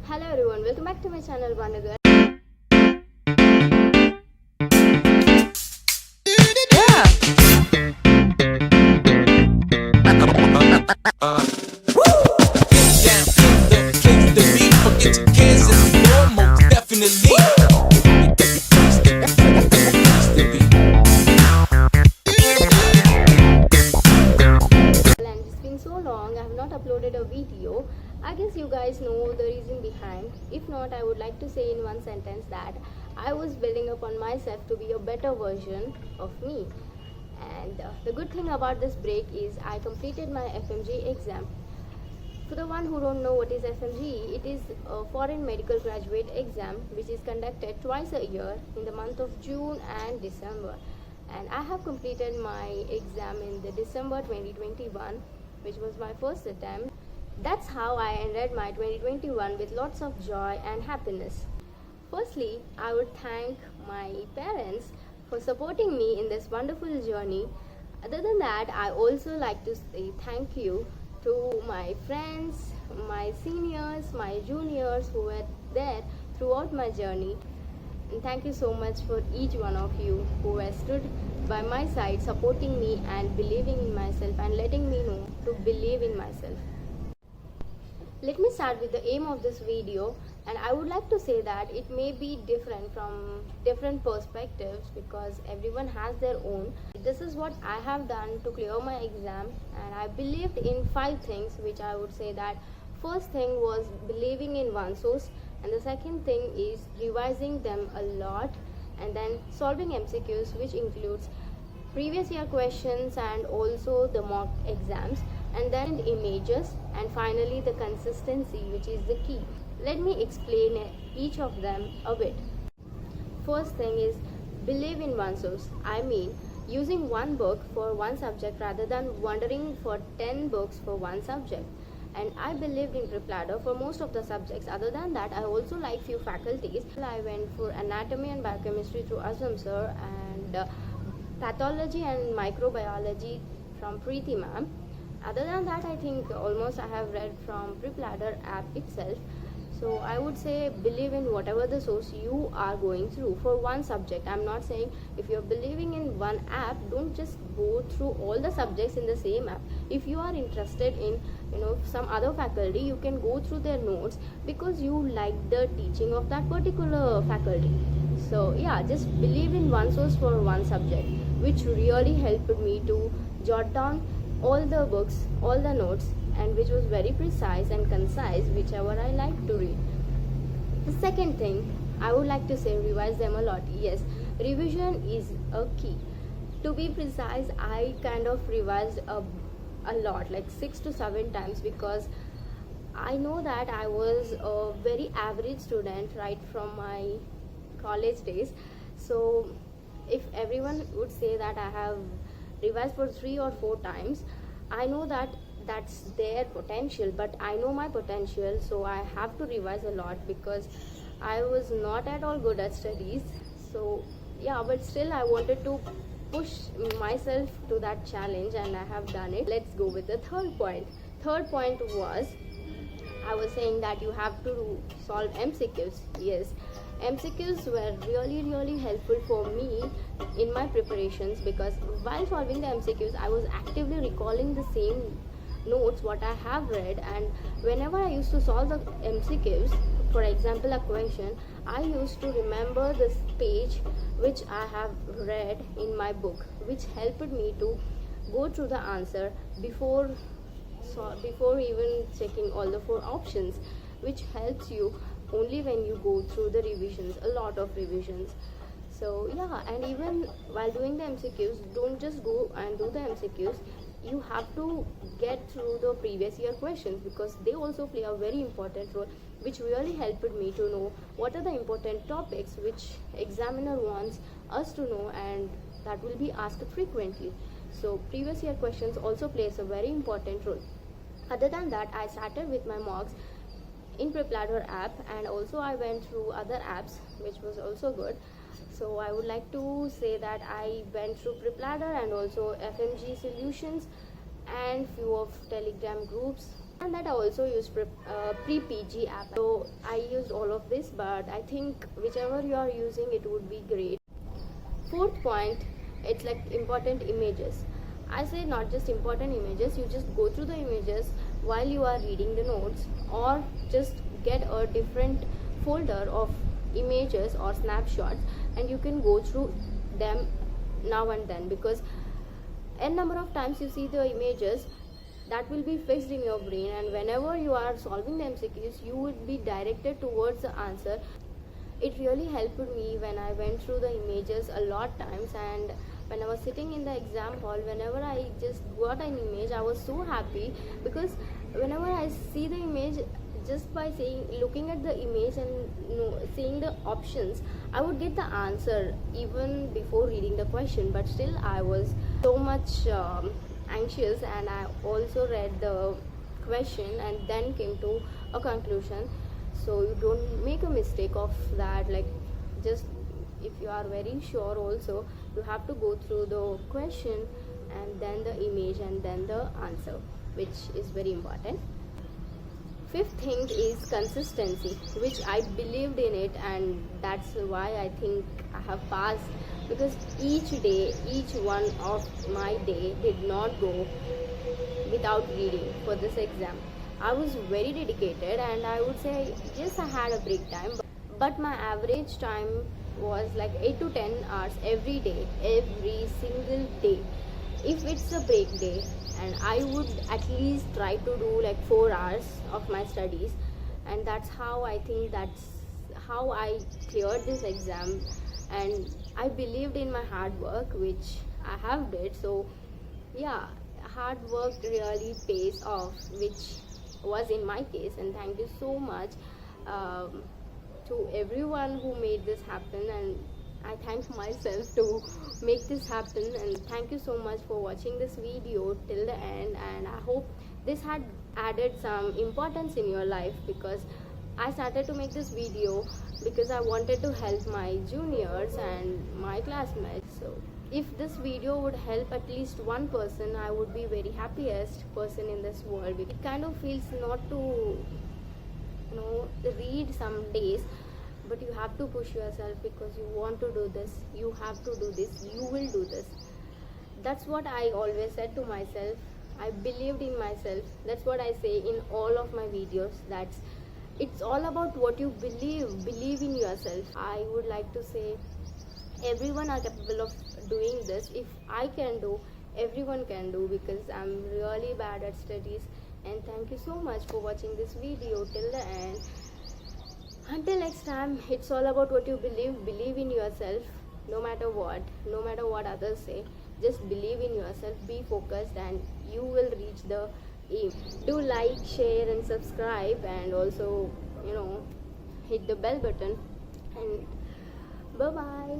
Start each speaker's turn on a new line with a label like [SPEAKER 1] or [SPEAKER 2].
[SPEAKER 1] Hello everyone, welcome back to my channel Vanagirl. And it's been so long I have not uploaded a video. I guess you guys know the reason behind. If not, I would like to say in one sentence that I was building upon myself to be a better version of me. And the good thing about this break is I completed my FMG exam. For the one who don't know what is FMG, it is a foreign medical graduate exam which is conducted twice a year in the month of June and December. And I have completed my exam in the December 2021, which was my first attempt. That's how I ended my 2021 with lots of joy and happiness. Firstly, I would thank my parents for supporting me in this wonderful journey. Other than that, I also like to say thank you to my friends, my seniors, my juniors who were there throughout my journey. And thank you so much for each one of you who has stood by my side, supporting me and believing in myself and letting me know to believe in myself. Let me start with the aim of this video, and I would like to say that it may be different from different perspectives because everyone has their own. This is what I have done to clear my exam, and I believed in 5 things, which I would say that first thing was believing in oneself, and the second thing is revising them a lot, and then solving MCQs, which includes previous year questions and also the mock exams, and then images, and finally the consistency, which is the key. Let me explain each of them a bit. First thing is believe in oneself. I mean, using one book for one subject rather than wandering for 10 books for one subject. And I believed in Prepladder for most of the subjects. Other than that, I also like few faculties. I went for anatomy and biochemistry through Azam sir, and pathology and microbiology from Preeti ma'am. Other than that, I think almost I have read from Prepladder app itself. So I would say believe in whatever the source you are going through for one subject. I'm not saying if you're believing in one app, don't just go through all the subjects in the same app. If you are interested in some other faculty, you can go through their notes because you like the teaching of that particular faculty. So yeah, just believe in one source for one subject, which really helped me to jot down all the books, all the notes, and which was very precise and concise, whichever I like to read. The second thing I would like to say, revise them a lot. Yes, revision is a key. To be precise, I kind of revised a lot, like 6 to 7 times, because I know that I was a very average student right from my college days. So if everyone would say that I have revised for 3 or 4 times, I know that that's their potential, but I know my potential, so I have to revise a lot because I was not at all good at studies. So yeah, but still I wanted to push myself to that challenge, and I have done it. Let's go with the third point. Third point was, I was saying that you have to solve MCQs. Yes, MCQs were really helpful for me in my preparations, because while solving the MCQs, I was actively recalling the same notes what I have read, and whenever I used to solve the MCQs, for example a question, I used to remember this page which I have read in my book, which helped me to go through the answer before even checking all the 4 options, which helps you only when you go through the revisions, a lot of revisions. So yeah, and even while doing the MCQs, don't just go and do the MCQs. You have to get through the previous year questions, because they also play a very important role, which really helped me to know what are the important topics which examiner wants us to know, and that will be asked frequently. So previous year questions also plays a very important role. Other than that, I started with my mocks in Prepladder app, and also I went through other apps, which was also good. So I would like to say that I went through Prepladder and also FMG solutions and few of Telegram groups and that I also use pre-PG app. So I used all of this, but I think whichever you are using, it would be great. Fourth point, it's like important images. I say not just important images, you just go through the images while you are reading the notes, or just get a different folder of images or snapshots, and you can go through them now and then, because n number of times you see the images, that will be fixed in your brain, and whenever you are solving the MCQs, you would be directed towards the answer. It really helped me when I went through the images a lot times, and when I was sitting in the exam hall, whenever I just got an image, I was so happy, because whenever I see the image, just by looking at the image and seeing the options, I would get the answer even before reading the question. But still I was so much anxious, and I also read the question and then came to a conclusion. So you don't make a mistake of that. Like, just if you are very sure, also you have to go through the question and then the image and then the answer, which is very important. Fifth thing is consistency, which I believed in it, and that's why I think I have passed, because each day, each one of my day did not go without reading for this exam. I was very dedicated, and I would say yes, I had a break time, but my average time was like 8 to 10 hours every day, every single day. If it's a break day, and I would at least try to do like 4 hours of my studies, and that's how I think that's how I cleared this exam. And I believed in my hard work, which I have did. So yeah, hard work really pays off, which was in my case. And thank you so much to everyone who made this happen, and I thank myself to make this happen. And thank you so much for watching this video till the end, and I hope this had added some importance in your life, because I started to make this video because I wanted to help my juniors and my classmates. So if this video would help at least one person, I would be very happiest person in this world. It kind of feels not to read some days, but you have to push yourself, because you want to do this, you have to do this, you will do this. That's what I always said to myself. I believed in myself. That's what I say in all of my videos. That's it's all about what you believe in yourself. I would like to say everyone are capable of doing this. If I can do, everyone can do, because I'm really bad at studies. And thank you so much for watching this video till the end. Until next time, it's all about what you believe in yourself, no matter what others say. Just believe in yourself, be focused, and you will reach the aim. Do like, share and subscribe, and also hit the bell button. And bye bye.